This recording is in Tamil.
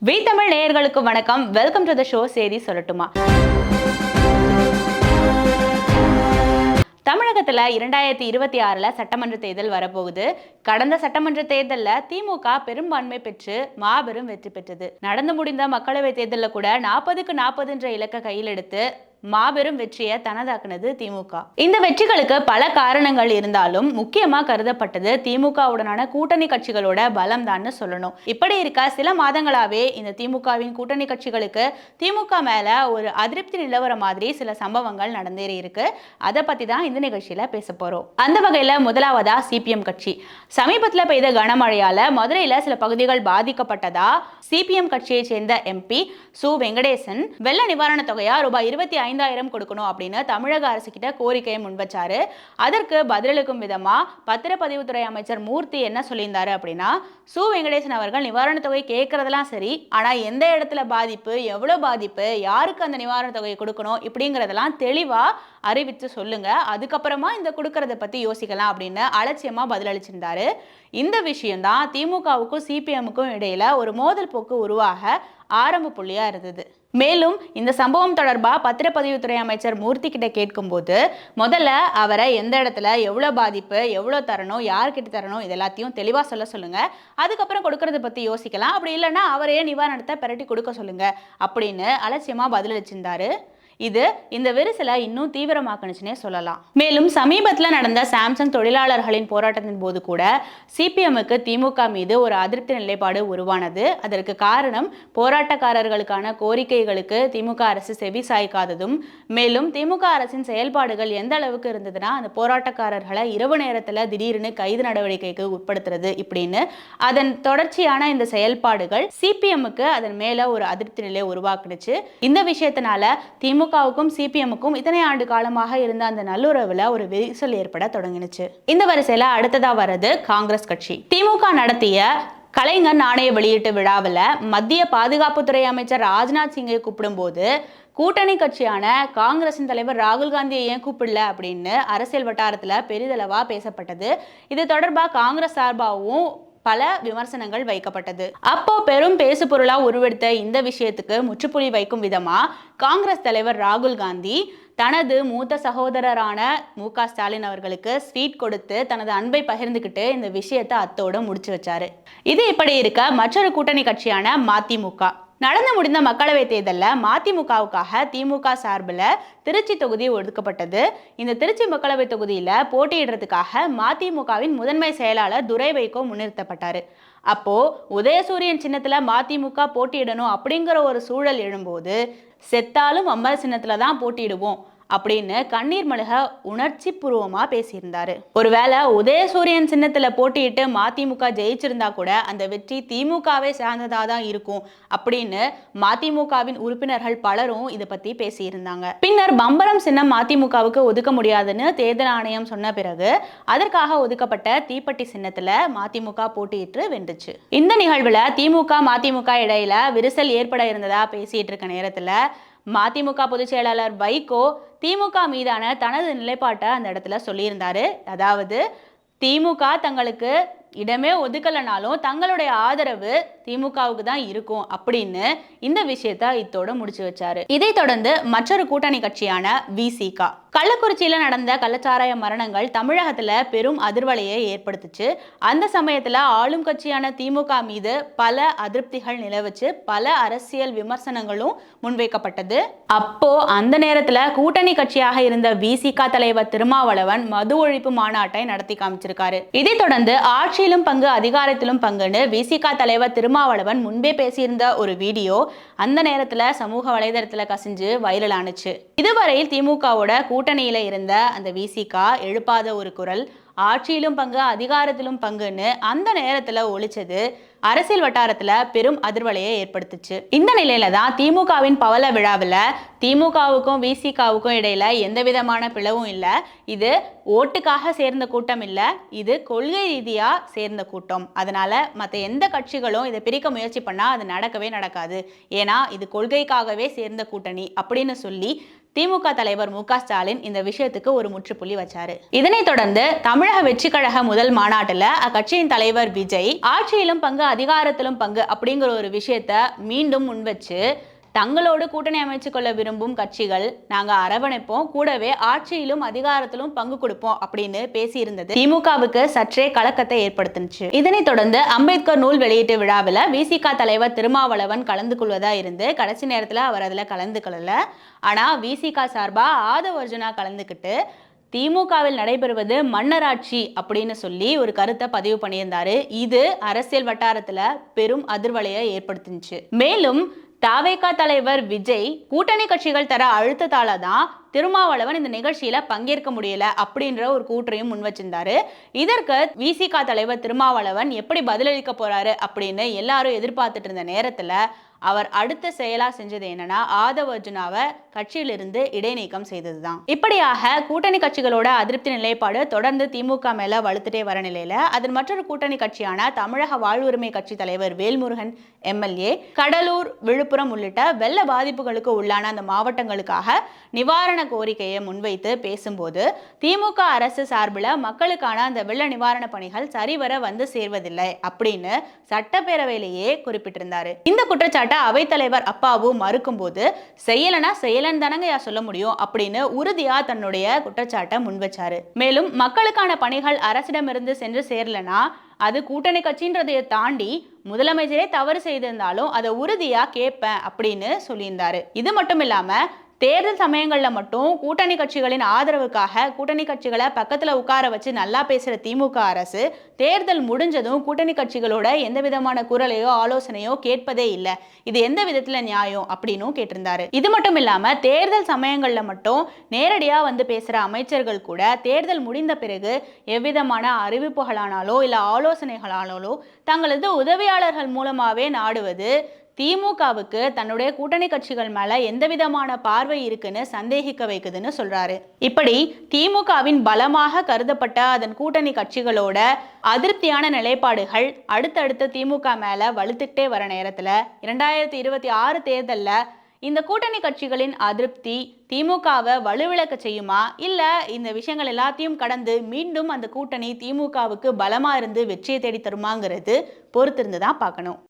வி தமிழ் நேயர்களுக்கு வணக்கம். Welcome to the show. செய்தி சொல்லட்டுமா? தமிழகத்துல 2026 சட்டமன்ற தேர்தல் வரப்போகுது. கடந்த சட்டமன்ற தேர்தலில் திமுக பெரும்பான்மை பெற்று மாபெரும் வெற்றி பெற்றது. நடந்து முடிந்த மக்களவை தேர்தலில் கூட 40க்கு 40 என்ற இலக்கை கையில் எடுத்து மாபெரும் வெற்றியை தனதாக்குனது திமுக. இந்த வெற்றிகளுக்கு பல காரணங்கள் இருந்தாலும் முக்கியமா கருதப்பட்டது திமுகவுடனான கூட்டணி கட்சிகளோட பலம் தான் சொல்லணும். இப்படி இருக்க சில மாதங்களாவே இந்த திமுகவின் கூட்டணி கட்சிகளுக்கு திமுக மேல ஒரு அதிருப்தி நிலவர மாதிரி சில சம்பவங்கள் நடந்தேறி இருக்கு. அதை பத்தி தான் இந்த நிகழ்ச்சியில பேச போறோம். அந்த வகையில முதலாவதா சிபிஎம் கட்சி. சமீபத்தில் பெய்த கனமழையால மதுரையில சில பகுதிகள் பாதிக்கப்பட்டதா சிபிஎம் கட்சியை சேர்ந்த எம்பி சு வெங்கடேசன் வெள்ள நிவாரண தொகையா ரூபாய் 25,000 கொடுக்கணும் அப்படின்னு தமிழக அரசு கிட்ட கோரிக்கையை முன்வச்சாரு. அதற்கு பதிலளிக்கும் விதமா பத்திரப்பதிவுத்துறை அமைச்சர் மூர்த்தி என்ன சொல்லியிருந்தாரு அப்படின்னா, சு வெங்கடேசன் அவர்கள் நிவாரண தொகை கேட்கறதெல்லாம் சரி, ஆனா எந்த இடத்துல பாதிப்பு, எவ்வளவு பாதிப்பு, யாருக்கு அந்த நிவாரண தொகையை கொடுக்கணும் இப்படிங்கிறதெல்லாம் தெளிவா அறிவித்து சொல்லுங்க, அதுக்கப்புறமா இந்த கொடுக்கறத பத்தி யோசிக்கலாம் அப்படின்னு அலட்சியமா பதிலளிச்சிருந்தாரு. இந்த விஷயம் தான் திமுகவுக்கும் சிபிஎம்முக்கும் இடையில ஒரு மோதல் போக்கு உருவாக ஆரம்ப புள்ளியா இருந்தது. மேலும் இந்த சம்பவம் தொடர்பா பத்திரப்பதிவுத்துறை அமைச்சர் மூர்த்தி கிட்ட கேட்கும்போது முதல்ல அவரை எந்த இடத்துல எவ்வளவு பாதிப்பு, எவ்வளவு தரணும், யார்கிட்ட தரணும் இது எல்லாத்தையும் தெளிவா சொல்லுங்க, அதுக்கப்புறம் கொடுக்கறத பத்தி யோசிக்கலாம், அப்படி இல்லைன்னா அவரையே நிவாரணத்தை பெரட்டி கொடுக்க சொல்லுங்க அப்படின்னு அலட்சியமா பதிலளிச்சிருந்தாரு. இது இந்த விரிசலை இன்னும் தீவிரமாக்குனுச்சுனே சொல்லலாம். மேலும் சமீபத்தில் நடந்த சாம்சங் தொழிலாளர்களின் போராட்டத்தின் போது கூட சிபிஎம்முக்கு திமுக மீது ஒரு அதிருப்தி நிலைப்பாடு உருவானது. அதற்கு காரணம் போராட்டக்காரர்களுக்கான கோரிக்கைகளுக்கு திமுக அரசு செவி சாய்க்காததும், மேலும் திமுக அரசின் செயல்பாடுகள் எந்த அளவுக்கு இருந்ததுன்னா அந்த போராட்டக்காரர்களை இரவு நேரத்தில் திடீர்னு கைது நடவடிக்கைக்கு உட்படுத்துறது இப்படின்னு அதன் தொடர்ச்சியான இந்த செயல்பாடுகள் சிபிஎம்முக்கு அதன் மேல ஒரு அதிருப்தி நிலை உருவாக்குனுச்சு. இந்த விஷயத்தினால திமுகவுக்கும் சிபிஎம்முக்கும் இத்தனை ஆண்டு காலமாக இருந்த அந்த நல்லுறவுல ஒரு விரிசல் ஏற்பட தொடங்கினுச்சு. இந்த வரிசையில அடுத்ததா வர்றது காங்கிரஸ் கட்சி. திமுக நடத்திய கலைஞர் நாணய வெளியீட்டு விழாவில் மத்திய பாதுகாப்புத்துறை அமைச்சர் ராஜ்நாத் சிங்கை கூப்பிடும்போது கூட்டணி கட்சியான காங்கிரசின் தலைவர் ராகுல் காந்தியை ஏன் கூப்பிடல அப்படின்னு அரசியல் வட்டாரத்தில் பெரிதளவா பேசப்பட்டது. இது தொடர்பாக காங்கிரஸ் சார்பாகவும் பல விமர்சனங்கள் வைக்கப்பட்டது. அப்போ பெரும் பேசு பொருளா உருவெடுத்த இந்த விஷயத்துக்கு முற்றுப்புள்ளி வைக்கும் விதமா காங்கிரஸ் தலைவர் ராகுல் காந்தி தனது மூத்த சகோதரரான மு.க. ஸ்டாலின் அவர்களுக்கு ஸ்வீட் கொடுத்து தனது அன்பை பகிர்ந்துகிட்டு இந்த விஷயத்தை அத்தோட முடிச்சு வச்சாரு. இது இப்படி இருக்க மற்றொரு கூட்டணி கட்சியான மதிமுக நடந்து முடிந்த மக்களவை தேர்தலில் மதிமுகவுக்காக திமுக சார்பில் திருச்சி தொகுதி ஒதுக்கப்பட்டது. இந்த திருச்சி மக்களவை தொகுதியில் போட்டியிடுறதுக்காக மதிமுகவின் முதன்மை செயலாளர் துரை வைகோ முன்னிறுத்தப்பட்டார். அப்போ உதயசூரியன் சின்னத்துல மதிமுக போட்டியிடணும் அப்படிங்கிற ஒரு சூழல் எழும்போது செத்தாலும் அம்மர் சின்னத்துல தான் போட்டியிடுவோம் அப்படின்னு கண்ணீர் மல்க உணர்ச்சி பூர்வமா பேசியிருந்தாரு. ஒருவேளை உதயசூரியன் சின்னத்துல போட்டியிட்டு மதிமுக ஜெயிச்சிருந்தா கூட அந்த வெற்றி திமுகவை சார்ந்ததா தான் இருக்கும் அப்படின்னு மதிமுகவின் உறுப்பினர்கள் பலரும் இதை பத்தி பேசியிருந்தாங்க. பின்னர் பம்பரம் சின்னம் மதிமுகவுக்கு ஒதுக்க முடியாதுன்னு தேர்தல் ஆணையம் சொன்ன பிறகு அதற்காக ஒதுக்கப்பட்ட தீப்பெட்டி சின்னத்துல மதிமுக போட்டியிட்டு வென்றுச்சு. இந்த நிகழ்வுல திமுக மதிமுக இடையில விரிசல் ஏற்பட இருந்ததா பேசிட்டு இருக்க நேரத்துல மதிமுக பொதுச் செயலாளர் வைகோ திமுக மீதான தனது நிலைப்பாட்டை அந்த இடத்துல சொல்லியிருந்தாரு. அதாவது திமுக தங்களுக்கு இடமே ஒதுக்கலனாலும் தங்களுடைய ஆதரவு திமுகவுக்கு தான் இருக்கும் அப்படின்னு இந்த விஷயத்த இத்தோட முடிச்சு வச்சாரு. இதை தொடர்ந்து மற்றொரு கூட்டணி கட்சியான விசிக. கள்ளக்குறிச்சியில நடந்த கள்ளச்சாராய மரணங்கள் தமிழகத்துல பெரும் அதிர்வலையை ஏற்படுத்துச்சு. அந்த சமயத்துல ஆளும் கட்சியான திமுக மீது பல அதிருப்திகள் நிலவுச்சு, பல அரசியல் விமர்சனங்களும் முன்வைக்கப்பட்டது. அப்போ அந்த நேரத்துல கூட்டணி கட்சியாக இருந்த விசிக தலைவர் திருமாவளவன் மது ஒழிப்பு மாநாட்டை நடத்தி காமிச்சிருக்காரு. இதை தொடர்ந்து ஆட்சியிலும் பங்கு அதிகாரத்திலும் பங்குன்னு விசிக தலைவர் திருமாவளவன் முன்பே பேசியிருந்த ஒரு வீடியோ அந்த நேரத்துல சமூக வலைதளத்துல கசிஞ்சு வைரல் ஆனுச்சு. இதுவரையில் திமுகவோட கூட்டணியில இருந்த அந்த விசிக எழுப்பாத ஒரு குரல் ஆட்சியிலும் பங்கு அதிகாரத்திலும் பங்குன்னு அந்த நேரத்துல ஒழிச்சது அரசியல் வட்டாரத்துல பெரும் அதிர்வலையை ஏற்படுத்துச்சு. இந்த நிலையில தான் திமுகவின் பவள விழாவில் திமுகவுக்கும் விசிகாவுக்கும் இடையில எந்த விதமான பிளவும் இல்லை. இது ஓட்டுக்காக சேர்ந்த கூட்டம் இல்லை, இது கொள்கை ரீதியா சேர்ந்த கூட்டம். அதனால மற்ற எந்த கட்சிகளும் இதை பிரிக்க முயற்சி பண்ணா அது நடக்கவே நடக்காது. ஏன்னா இது கொள்கைக்காகவே சேர்ந்த கூட்டணி அப்படின்னு சொல்லி திமுக தலைவர் மு க ஸ்டாலின் இந்த விஷயத்துக்கு ஒரு முற்றுப்புள்ளி வச்சாரு. இதனைத் தொடர்ந்து தமிழக வெற்றி கழக முதல் மாநாட்டுல அக்கட்சியின் தலைவர் விஜய் ஆட்சியிலும் பங்கு அதிகாரத்திலும் பங்கு அப்படிங்கிற ஒரு விஷயத்த மீண்டும் முன்வச்சு தங்களோடு கூட்டணி அமைச்சு கொள்ள விரும்பும் கட்சிகள் நாங்க அரவணைப்போம், கூடவே ஆட்சியிலும் அதிகாரத்திலும் பங்கு கொடுப்போம் அப்படின்னு பேசியிருந்தது திமுகவுக்கு சற்றே கலக்கத்தை ஏற்படுத்துச்சு. இதனைத் தொடர்ந்து அம்பேத்கர் நூல் வெளியீட்டு விழாவில் விசிக தலைவர் திருமாவளவன் கலந்து கொள்வதா இருந்து கடைசி நேரத்தில் அவர் அதுல கலந்து கொள்ளல. ஆனா விசிக சார்பா ஆதவ் அர்ஜுனா கலந்துக்கிட்டு திமுகவில் நடைபெறுவது மன்னராட்சி அப்படின்னு சொல்லி ஒரு கருத்தை பதிவு பண்ணியிருந்தாரு. இது அரசியல் வட்டாரத்துல பெரும் அதிர்வலையை ஏற்படுத்துச்சு. மேலும் தாவேகா தலைவர் விஜய் கூட்டணி கட்சிகள் தர அழுத்தத்தால தான் திருமாவளவன் இந்த நிகழ்ச்சியில பங்கேற்க முடியல அப்படின்ற ஒரு கூற்றையும் முன் வச்சிருந்தாரு. இதற்கு விசிக தலைவர் திருமாவளவன் எப்படி பதிலளிக்க போறாரு அப்படின்னு எல்லாரும் எதிர்பார்த்துட்டு இருந்த நேரத்துல அவர் அடுத்த செயலா செஞ்சது என்னன்னா ஆதவ் அர்ஜுனாவை கட்சியிலிருந்து இடைநீக்கம் செய்ததுதான். இப்படியாக கூட்டணி கட்சிகளோட அதிருப்தி நிலைப்பாடு தொடர்ந்து திமுக மேல வலுத்துட்டே வர நிலையில அதன் மற்றொரு கூட்டணி கட்சியான தமிழக வாழ்வுரிமை கட்சி தலைவர் வேல்முருகன் எம்எல்ஏ கடலூர், விழுப்புரம் உள்ளிட்ட வெள்ள பாதிப்புகளுக்கு உள்ளான அந்த மாவட்டங்களுக்காக நிவாரண கோரிக்கையை முன்வைத்து பேசும்போது திமுக அரசு சார்பில் மக்களுக்கான அந்த வெள்ள நிவாரண பணிகள் சரிவர வந்து சேர்வதில்லை அப்படின்னு சட்டப்பேரவையிலேயே குறிப்பிட்டிருந்தாரு. இந்த குற்றச்சாட்டு அவைத்தலைவர் அப்பாவு மறுக்கும் போது செய்யலனா செய்யலன்னு தானங்க சொல்ல முடியும் அப்படின்னு உறுதியா தன்னுடைய குற்றச்சாட்டை முன்வச்சாரு. மேலும் மக்களுக்கான பணிகள் அரசிடமிருந்து சென்று சேரலனா அது கூட்டணி கட்சின்றதையை தாண்டி முதலமைச்சரே தவறு செய்திருந்தாலும் அதை உறுதியா கேட்பேன் அப்படின்னு சொல்லியிருந்தாரு. இது மட்டும் இல்லாம தேர்தல் சமயங்கள்ல மட்டும் கூட்டணி கட்சிகளின் ஆதரவுக்காக கூட்டணி கட்சிகளை பக்கத்துல உட்கார வச்சு நல்லா பேசுற திமுக அரசு தேர்தல் முடிஞ்சதும் கூட்டணி கட்சிகளோட எந்த விதமான குரலையோ ஆலோசனையோ கேட்பதே இல்லை. இது எந்த விதத்துல நியாயம் அப்படின்னு கேட்டிருந்தாரு. இது மட்டும் இல்லாம தேர்தல் சமயங்கள்ல மட்டும் நேரடியா வந்து பேசுற அமைச்சர்கள் கூட தேர்தல் முடிந்த பிறகு எவ்விதமான அறிவிப்புகளானாலோ இல்ல ஆலோசனைகளானாலோ தங்களது உதவியாளர்கள் மூலமாவே நாடுவது திமுகவுக்கு தன்னுடைய கூட்டணி கட்சிகள் மேல எந்த விதமான பார்வை இருக்குன்னு சந்தேகிக்க வைக்குதுன்னு சொல்றாரு. இப்படி திமுகவின் பலமாக கருதப்பட்ட அதன் கூட்டணி கட்சிகளோட அதிருப்தியான நிலைப்பாடுகள் அடுத்தடுத்த திமுக மேல வலுத்துக்கிட்டே வர நேரத்துல 2026 தேர்தல்ல இந்த கூட்டணி கட்சிகளின் அதிருப்தி திமுகவை வலுவிழக்க செய்யுமா, இல்ல இந்த விஷயங்கள் எல்லாத்தையும் கடந்து மீண்டும் அந்த கூட்டணி திமுகவுக்கு பலமா இருந்து வெற்றியை தேடி தருமாங்கிறது பொறுத்திருந்து தான் பார்க்கணும்.